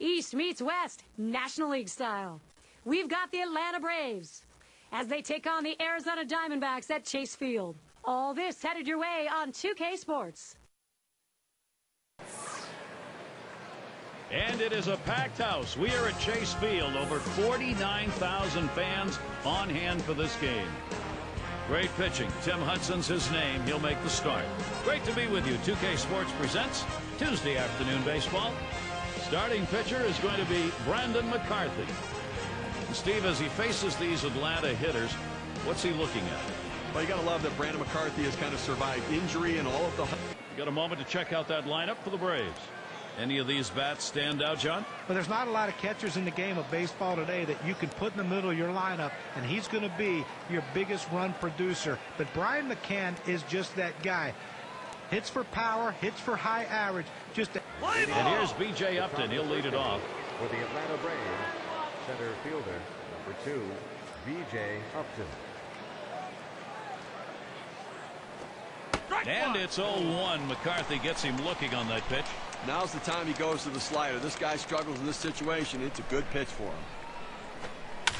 East meets West, National League style. We've got the Atlanta Braves as they take on the Arizona Diamondbacks at Chase Field. All this headed your way on 2K Sports. And it is a packed house. We are at Chase Field. Over 49,000 fans on hand for this game. Great pitching. Tim Hudson's his name. He'll make the start. Great to be with you. 2K Sports presents Tuesday afternoon baseball. Starting pitcher is going to be Brandon McCarthy. And Steve, as he faces these Atlanta hitters, what's he looking at? Well, you got to love that Brandon McCarthy has kind of survived injury and all of the... You got a moment to check out that lineup for the Braves. Any of these bats stand out, John? Well, there's not a lot of catchers in the game of baseball today that you can put in the middle of your lineup, and he's going to be your biggest run producer. But Brian McCann is just that guy. Hits for power, hits for high average. And here's B.J. Upton. He'll lead it off. For the Atlanta Braves, center fielder, number 2, B.J. Upton. And it's 0-1. McCarthy gets him looking on that pitch. Now's the time he goes to the slider. This guy struggles in this situation. It's a good pitch for him.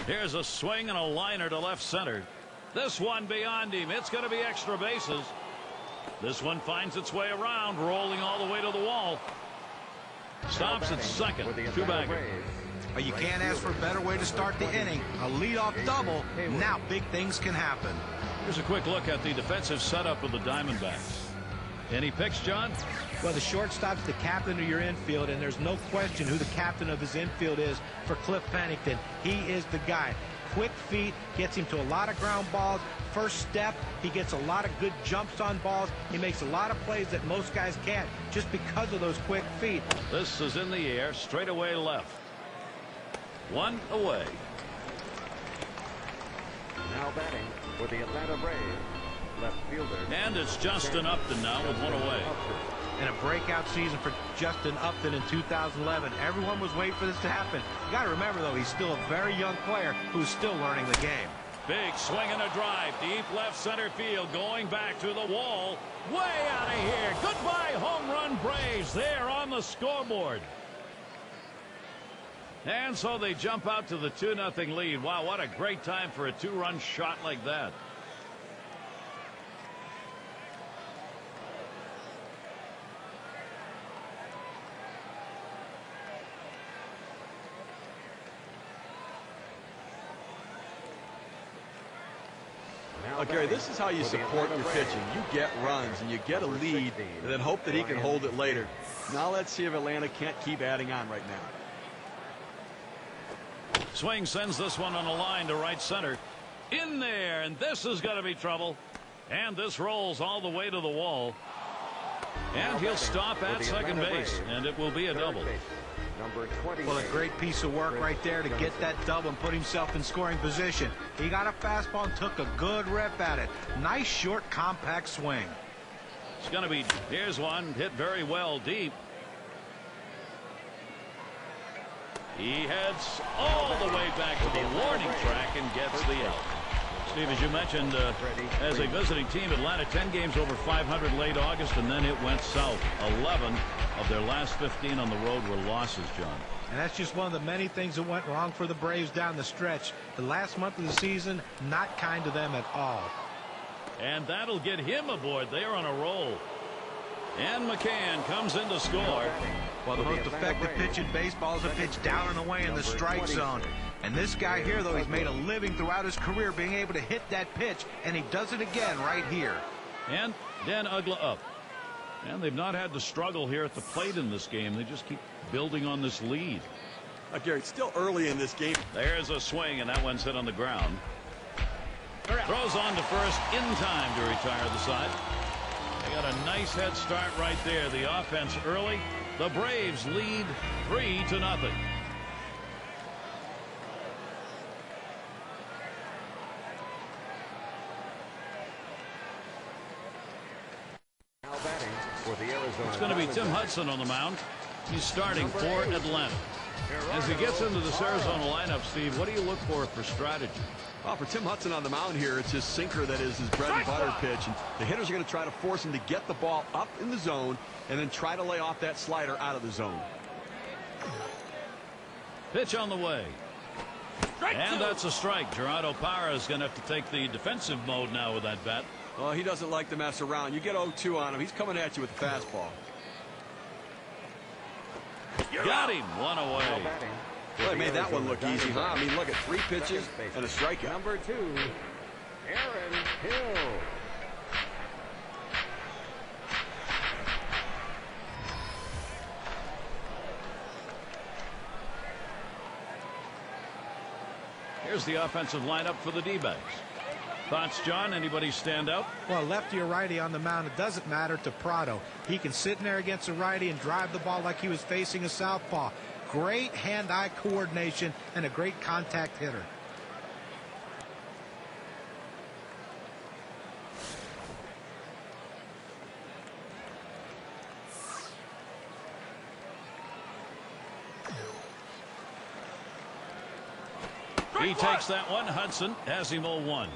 Here's a swing and a liner to left center. This one beyond him. It's going to be extra bases. This one finds its way around, rolling all the way to the wall. Stops at second. Two-bagger. Well, you can't ask for a better way to start the inning. A leadoff double. Now big things can happen. Here's a quick look at the defensive setup of the Diamondbacks. Any picks, John? Well, the shortstop's the captain of your infield, and there's no question who the captain of his infield is for Cliff Pennington. He is the guy. Quick feet, gets him to a lot of ground balls. First step, he gets a lot of good jumps on balls. He makes a lot of plays that most guys can't just because of those quick feet. This is in the air, straight away left. One away. Now batting for the Atlanta Braves, left fielder. And it's Justin Upton now with one away. In a breakout season for Justin Upton in 2011. Everyone was waiting for this to happen. You got to remember, though, he's still a very young player who's still learning the game. Big swing and a drive. Deep left center field. Going back to the wall. Way out of here. Goodbye, home run Braves. There on the scoreboard. And so they jump out to the 2-0 lead. Wow, what a great time for a two-run shot like that. Gary, this is how you support your pitching. You get runs and you get a lead and then hope that he can hold it later. Now let's see if Atlanta can't keep adding on right now. Swing sends this one on a line to right center. In there, and this is going to be trouble. And this rolls all the way to the wall. And he'll stop at second base, and it will be a double. Well, a great piece of work right there to get that double and put himself in scoring position. He got a fastball and took a good rip at it. Nice, short, compact swing. It's going to be, here's one, hit very well deep. He heads all the way back to the warning track and gets the out. Steve, as you mentioned, as a visiting team, Atlanta 10 games over 500 late August, and then it went south. 11 of their last 15 on the road were losses, John. And that's just one of the many things that went wrong for the Braves down the stretch. The last month of the season, not kind to them at all. And that'll get him aboard. They're on a roll. And McCann comes in to score. Well, the most effective pitch in baseball is a pitch down and away in the strike zone. And this guy here, though, he's made a living throughout his career being able to hit that pitch, and he does it again right here. And Dan Ugla up. And they've not had to struggle here at the plate in this game. They just keep building on this lead. Gary, it's still early in this game. There's a swing, and that one's hit on the ground. Throws on to first in time to retire the side. They got a nice head start right there. The offense early. The Braves lead 3-0. It's going to be Tim Hudson on the mound. He's starting for Atlanta. As he gets into this Arizona lineup, Steve, what do you look for strategy? Well, for Tim Hudson on the mound here, it's his sinker that is his bread and butter pitch. And the hitters are going to try to force him to get the ball up in the zone and then try to lay off that slider out of the zone. Pitch on the way. And that's a strike. Gerardo Parra is going to have to take the defensive mode now with that bat. Well, he doesn't like to mess around. You get 0-2 on him. He's coming at you with the fastball. Got him. One away. Well, he made that one look easy, huh? I mean, look at 3 pitches and a strikeout. Number 2, Aaron Hill. Here's the offensive lineup for the D-backs. Thoughts, John? Anybody stand out? Well, lefty or righty on the mound, it doesn't matter to Prado. He can sit in there against a righty and drive the ball like he was facing a southpaw. Great hand-eye coordination and a great contact hitter. He takes that one. Hudson has him 0-1.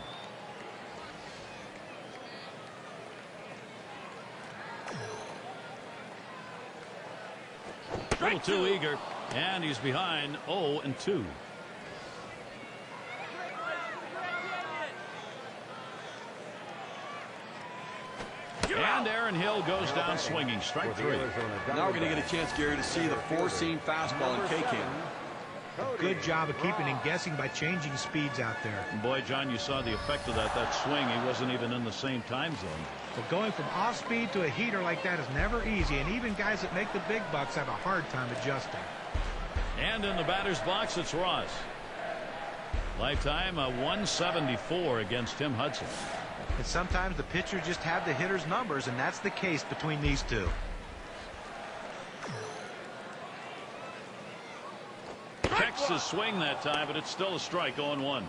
A little too eager, and he's behind 0-2. And Aaron Hill goes down swinging. Strike 3. Now we're going to get a chance, Gary, to see the 4-seam fastball in K-Can. Good job of keeping him guessing by changing speeds out there. And boy, John, you saw the effect of that swing. He wasn't even in the same time zone. But going from off speed to a heater like that is never easy, and even guys that make the big bucks have a hard time adjusting. And in the batter's box, it's Ross. Lifetime 174 against Tim Hudson. And sometimes the pitcher just have the hitter's numbers, and that's the case between these two. Checks his swing that time, but it's still a strike. 0-1.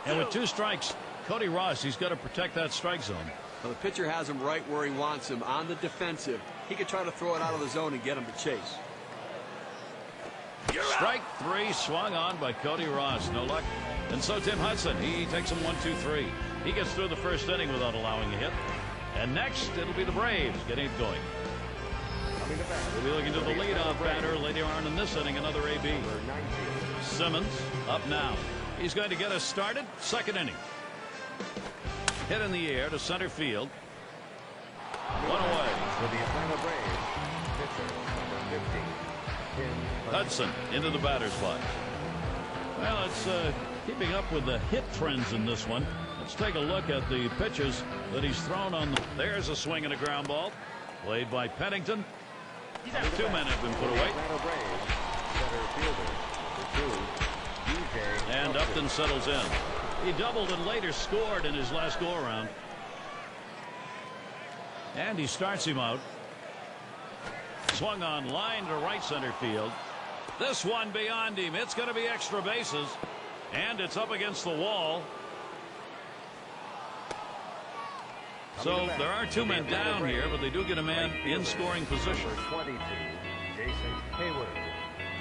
And with 2 strikes, Cody Ross, he's got to protect that strike zone. Well, the pitcher has him right where he wants him, on the defensive. He could try to throw it out of the zone and get him to chase. Strike 3 swung on by Cody Ross. No luck. And so Tim Hudson, he takes him 1-2-3. He gets through the first inning without allowing a hit. And next, it'll be the Braves getting it going. We'll be looking to the leadoff batter later on in this inning, another AB. Simmons up now. He's going to get us started. Second inning. Hit in the air to center field. One away. For the Atlanta Braves, pitcher number 15, Tim Hudson into the batter's box. Well, it's keeping up with the hit trends in this one. Let's take a look at the pitches that he's thrown on. There's a swing and a ground ball. Played by Pennington. 2 men have been put away. And Upton settles in. He doubled and later scored in his last go-around. And he starts him out. Swung on line to right center field. This one beyond him. It's going to be extra bases. And it's up against the wall. So there are 2 men down here, but they do get a man in scoring position. 22, Jason Hayward.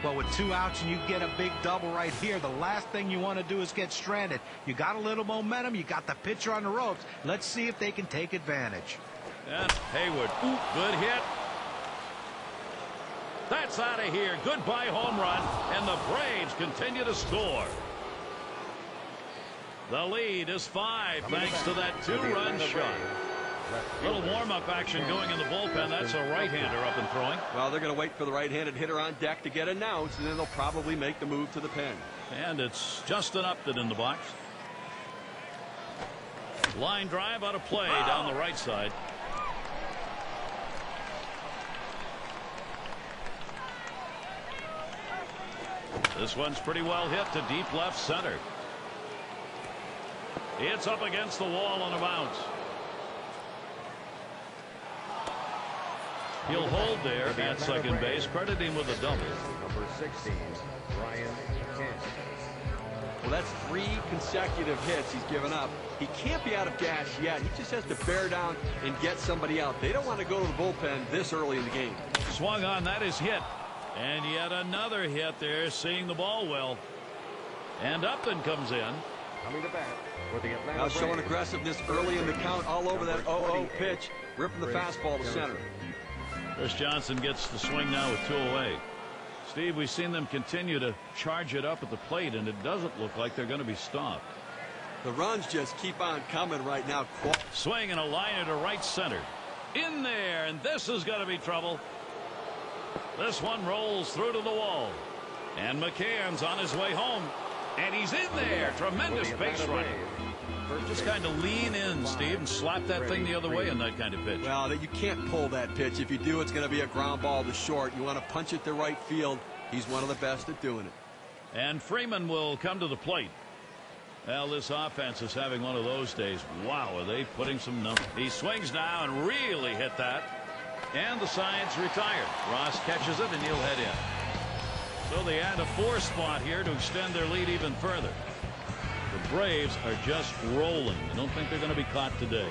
Well, with 2 outs and you get a big double right here, the last thing you want to do is get stranded. You got a little momentum. You got the pitcher on the ropes. Let's see if they can take advantage. And Hayward, good hit. That's out of here. Goodbye home run, and the Braves continue to score. The lead is 5 thanks to that 2-run shot. Little warm-up action going in the bullpen. That's a right-hander up and throwing. Well, they're going to wait for the right-handed hitter on deck to get announced, and then they'll probably make the move to the pen. And it's Justin Upton in the box. Line drive out of play down the right side. This one's pretty well hit to deep left center. It's up against the wall on a bounce. He'll hold there at second base. Credit him with a double. Number 16, Brian Kent. Well, that's 3 consecutive hits he's given up. He can't be out of gas yet. He just has to bear down and get somebody out. They don't want to go to the bullpen this early in the game. Swung on. That is hit. And yet another hit there, seeing the ball well. And Upton comes in. Coming to bat for the Atlanta Now showing Braves. aggressiveness early in the count, all over that 0-0 pitch, ripping the fastball to center. Chris Johnson gets the swing now with 2 away. Steve, we've seen them continue to charge it up at the plate, and it doesn't look like they're going to be stopped. The runs just keep on coming right now. Swing and a liner to right center. In there, and this is going to be trouble. This one rolls through to the wall. And McCann's on his way home. And he's in there. Tremendous base running. Just kind of lean in, Steve, and slap that thing the other way on that kind of pitch. Well, you can't pull that pitch. If you do, it's going to be a ground ball to short. You want to punch it to right field. He's one of the best at doing it. And Freeman will come to the plate. Well, this offense is having one of those days. Wow, are they putting some numbers? He swings now and really hit that. And the side's retired. Ross catches it, and he'll head in. So they add a 4 spot here to extend their lead even further. The Braves are just rolling. I don't think they're going to be caught today.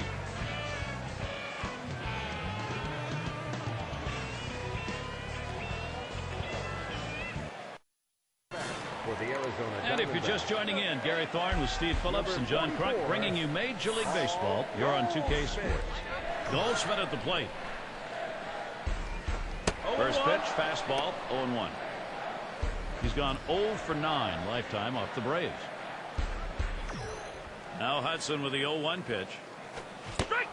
For the Arizona And if you're just joining in, Gary Thorne with Steve Phillips and John Crunk bringing you Major League Baseball. You're on 2K Sports. Goldschmidt at the plate. First pitch, fastball, 0-1. He's gone 0 for 9 lifetime off the Braves. Now Hudson with the 0-1 pitch.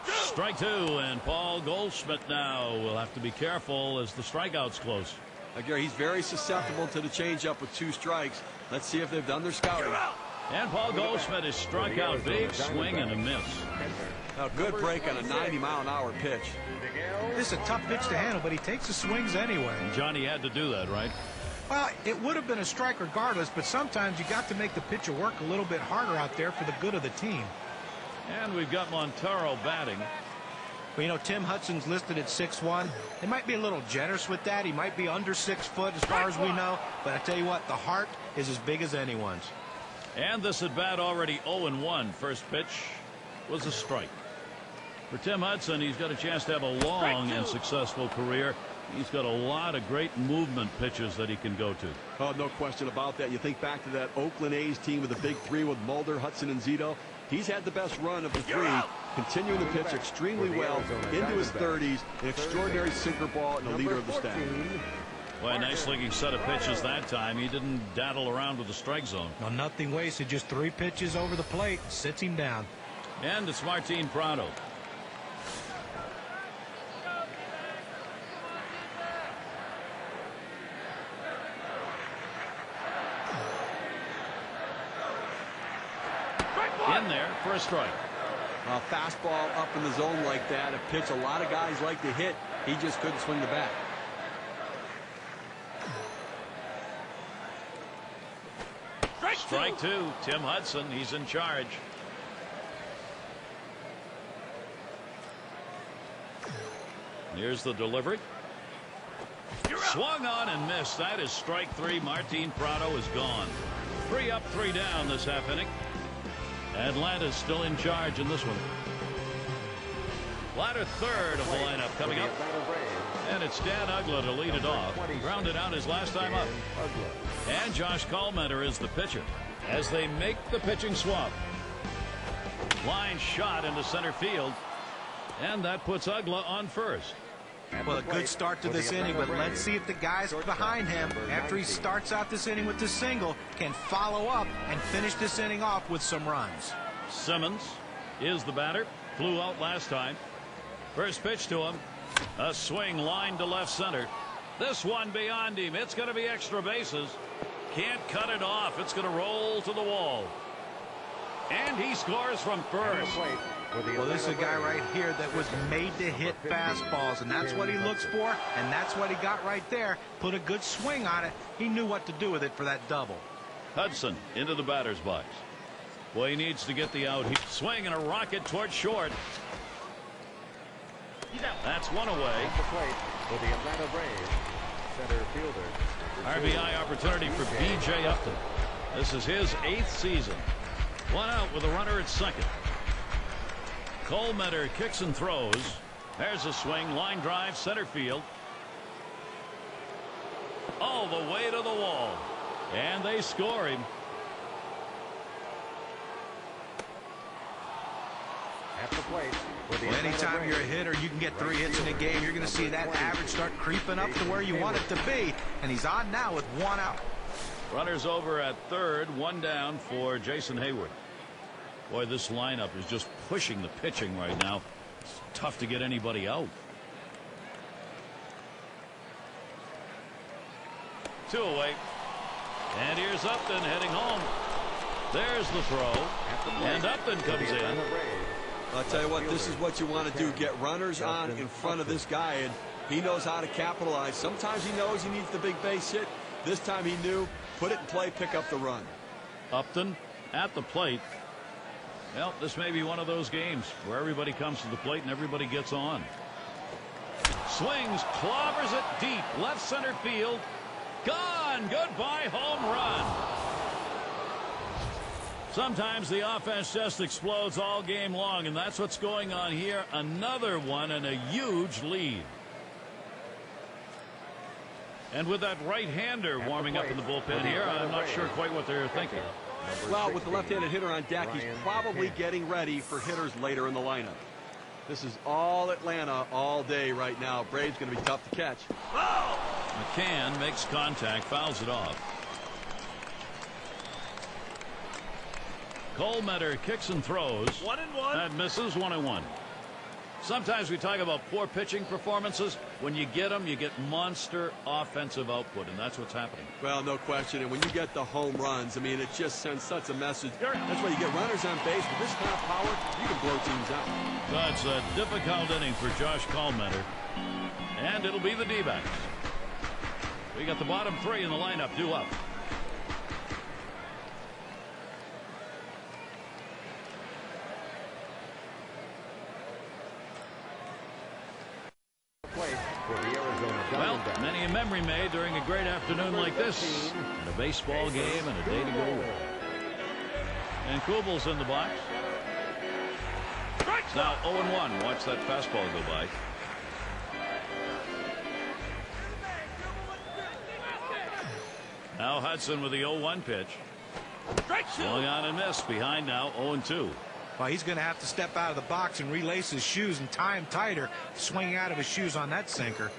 Strike 2, and Paul Goldschmidt now will have to be careful as the strikeout's close. Gary, he's very susceptible to the changeup with 2 strikes. Let's see if they've done their scouting. And Paul Goldschmidt is struck out. Big swing and a miss. Now, good break on a 90-mile-an-hour pitch. This is a tough pitch to handle, but he takes the swings anyway. Johnny had to do that, right? Well, it would have been a strike regardless, but sometimes you got to make the pitcher work a little bit harder out there for the good of the team. And we've got Montero batting. Well, you know, Tim Hudson's listed at 6'1". They might be a little generous with that. He might be under 6 foot as far as we know. But I tell you what, the heart is as big as anyone's. And this at bat already 0-1. First pitch was a strike. For Tim Hudson, he's got a chance to have a long and successful career. He's got a lot of great movement pitches that he can go to. Oh, no question about that. You think back to that Oakland A's team with the big 3 with Mulder, Hudson, and Zito. He's had the best run of the 3, continuing to pitch extremely well into his 30s, an extraordinary sinker ball, and a leader of the staff. Well, a nice looking set of pitches that time. He didn't daddle around with the strike zone. No, nothing wasted. Just 3 pitches over the plate. Sits him down. And it's Martin Prado. In there for a strike. A fastball up in the zone like that, a pitch a lot of guys like to hit. He just couldn't swing the bat. Strike 2. Tim Hudson, he's in charge. Here's the delivery. Swung on and missed. That is strike 3. Martin Prado is gone. 3 up, 3 down this half inning. Atlanta's still in charge in this one. Latter third of the lineup coming up. And it's Dan Uggla to lead it off. Grounded out his last time up. And Josh Collmetter is the pitcher as they make the pitching swap. Line shot into center field. And that puts Uggla on first. Well, a good start to this inning, but let's see if the guys behind him, after he starts out this inning with the single, can follow up and finish this inning off with some runs. Simmons is the batter. Flew out last time. First pitch to him. A swing line to left center. This one beyond him. It's going to be extra bases. Can't cut it off. It's going to roll to the wall. And he scores from first. Well, this is a guy right here that was made to hit fastballs, and that's what he looks for, and that's what he got right there. Put a good swing on it. He knew what to do with it for that double. Hudson into the batter's box. Well, he needs to get the out. He swing and a rocket towards short. That's one away. For the Atlanta Braves, center fielder. RBI opportunity for B.J. Upton. This is his 8th season. One out with a runner at second. Collmetter kicks and throws. There's a swing, line drive, center field. All the way to the wall. And they score him. At the plate. Well, anytime you're a hitter, you can get 3 hits in a game. You're going to see that average start creeping up to where you want it to be. And he's on now with 1 out. Runners over at third, 1 down for Jason Hayward. Boy, this lineup is just pushing the pitching right now. It's tough to get anybody out. 2 away. And here's Upton heading home. There's the throw. And Upton comes in. I'll tell you what, this is what you want to do. Get runners on in front of this guy, and he knows how to capitalize. Sometimes he knows he needs the big base hit. This time he knew. Put it in play, pick up the run. Upton at the plate. Well, this may be one of those games where everybody comes to the plate and everybody gets on. Swings, clobbers it deep, left center field. Gone. Goodbye home run. Sometimes the offense just explodes all game long, and that's what's going on here. Another one and a huge lead. And with that right-hander warming up in the bullpen here, I'm not sure quite what they're thinking. Well, with the left-handed hitter on deck, he's probably getting ready for hitters later in the lineup. This is all Atlanta all day right now. Braves going to be tough to catch. McCann makes contact, fouls it off. Colmeter kicks and throws. 1-1. That misses. 1-1. Sometimes we talk about poor pitching performances. When you get them, you get monster offensive output, and that's what's happening. Well, no question. And when you get the home runs, I mean, it just sends such a message. That's why you get runners on base. With this kind of power, you can blow teams out. That's a difficult inning for Josh Colmeter. And it'll be the D-backs. We got the bottom 3 in the lineup due up. Well, many a memory made during a great afternoon like this, and a baseball game and a day to go. And Kubal's in the box. Now 0-1. Watch that fastball go by. Now Hudson with the 0-1 pitch. Swung on and missed. Behind now 0-2. Well, he's going to have to step out of the box and relace his shoes and tie him tighter, swinging out of his shoes on that sinker.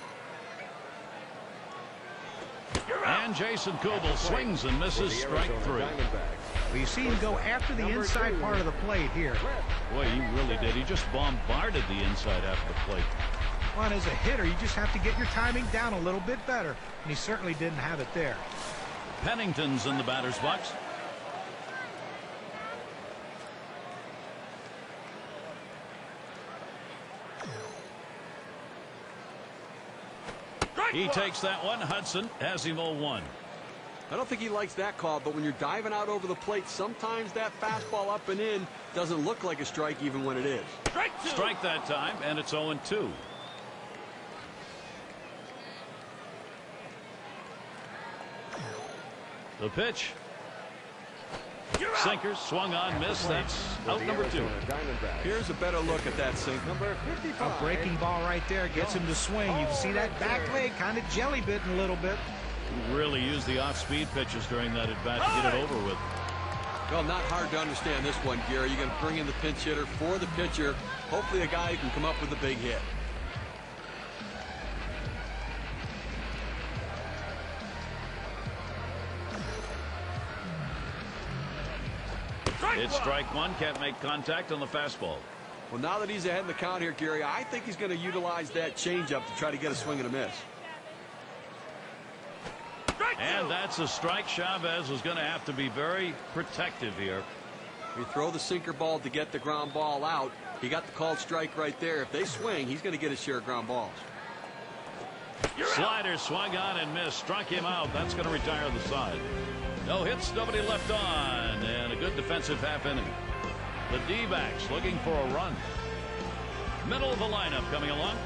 And Jason Kubel swings and misses, strike 3. Well, you see him go after the inside part of the plate here. Boy, he really did. He just bombarded the inside after the plate. Well, and as a hitter, you just have to get your timing down a little bit better, and he certainly didn't have it there. Pennington's in the batter's box. He takes that one. Hudson has him 0-1. I don't think he likes that call, but when you're diving out over the plate, sometimes that fastball up and in doesn't look like a strike even when it is. Strike that time, and it's 0-2. The pitch. Sinker swung on, missed. That's out number 2. Here's a better look at that sinker. Number 55. A breaking ball right there gets him to swing. You can see that back leg kind of jelly bitten a little bit. He really used the off-speed pitches during that at bat to get it over with. Well, not hard to understand this one, Gary. You're going to bring in the pinch hitter for the pitcher. Hopefully a guy who can come up with a big hit. It's strike 1. Can't make contact on the fastball. Well, now that he's ahead in the count here, Gary, I think he's going to utilize that changeup to try to get a swing and a miss. And that's a strike. Chavez is going to have to be very protective here. We throw the sinker ball to get the ground ball out. He got the called strike right there. If they swing, he's going to get his share of ground balls. Slider swung on and missed. Struck him out. That's going to retire the side. No hits, nobody left on, and a good defensive half inning. The D-backs looking for a run. Middle of the lineup coming along.